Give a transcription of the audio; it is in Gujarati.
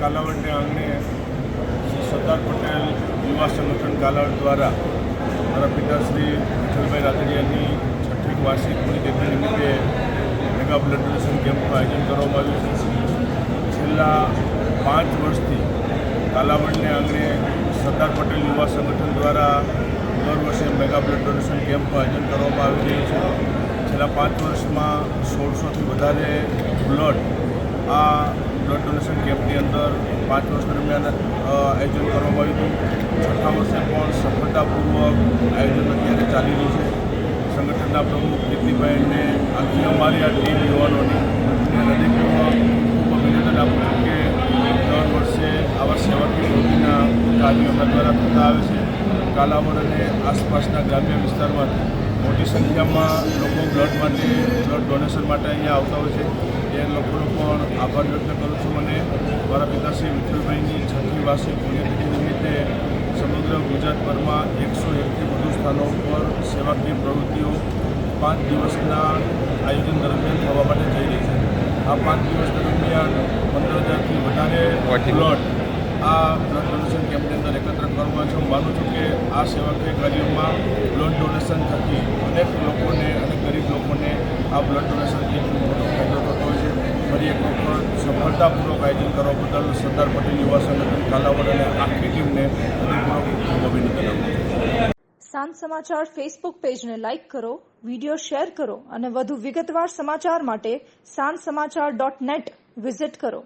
કાલાવડને આંગણે સરદાર પટેલ યુવા સંગઠન કાલાવડ દ્વારા મારા પિતાશ્રી વિઠ્ઠલભાઈ રાદડિયાની 6મી વાર્ષિક પુણ્યતિથિ નિમિત્તે મેગા બ્લડ ડોનેશન કેમ્પનું આયોજન કરવામાં આવ્યું છે। છેલ્લા 5 વર્ષથી કાલાવડને આંગણે સરદાર પટેલ યુવા સંગઠન દ્વારા દર વર્ષે મેગા બ્લડ ડોનેશન કેમ્પનું આયોજન કરવામાં આવી રહ્યું છે। છેલ્લા 5 વર્ષમાં 1600થી વધારે બ્લડ બ્લડ ડોનેશન કેમ્પની અંદર 5 વર્ષ દરમિયાન આયોજન કરવામાં આવ્યું હતું। 6થા વર્ષે પણ સફળતાપૂર્વક આયોજન અત્યારે ચાલી રહ્યું છે। સંગઠનના પ્રમુખ કીર્તિભાઈને આખી અમારી આ ટીમ યુવાનોની હૃદયપૂર્વક ખૂબ અભિનંદન આપું છું કે દર વર્ષે આવા સેવાકીય પ્રવૃત્તિના કાર્યો એમના દ્વારા થતા આવે છે। કાલાવડ અને આસપાસના ગ્રામ્ય વિસ્તારમાં મોટી સંખ્યામાં લોકો બ્લડ ડોનેશન માટે અહીંયા આવતા હોય છે। એ લોકોનો પણ આભાર વ્યક્ત કરું છું અને મારા પિતાશ્રી વિઠ્ઠલભાઈની 6મી વાર્ષિક પુણ્યતિથિ નિમિત્તે સમગ્ર ગુજરાતભરમાં 101થી વધુ સ્થાનો પર સેવાકીય પ્રવૃત્તિઓ 5 દિવસના આયોજન દરમિયાન થવા માટે જઈ રહી છે। આ 5 દિવસ દરમિયાન 15,000થી વધારે બ્લડ ડોનેશન કેમ્પની અંદર એકત્ર કરવામાં છે। હું માનું છું કે આ સેવાકીય કાર્યોમાં બ્લડ ડોનેશન થકી અનેક લોકોને અને ગરીબ લોકોને આ બ્લડ ડોનેશનથી ખૂબ મોટો ફાયદો થતો હોય છે। ફરી એક વખત સફળતાપૂર્વક આયોજન કરવા બદલ સરદાર પટેલ યુવા સંગઠન કાલાવડ અને આખી ટીમને હૃદયપૂર્વક ખૂબ અભિનંદન આપું છું। સાંજ સમાચાર ફેસબુક પેજને લાઇક કરો, વિડીયો શેર કરો અને વધુ વિગતવાર સમાચાર માટે sanssamachar.net વિઝિટ કરો।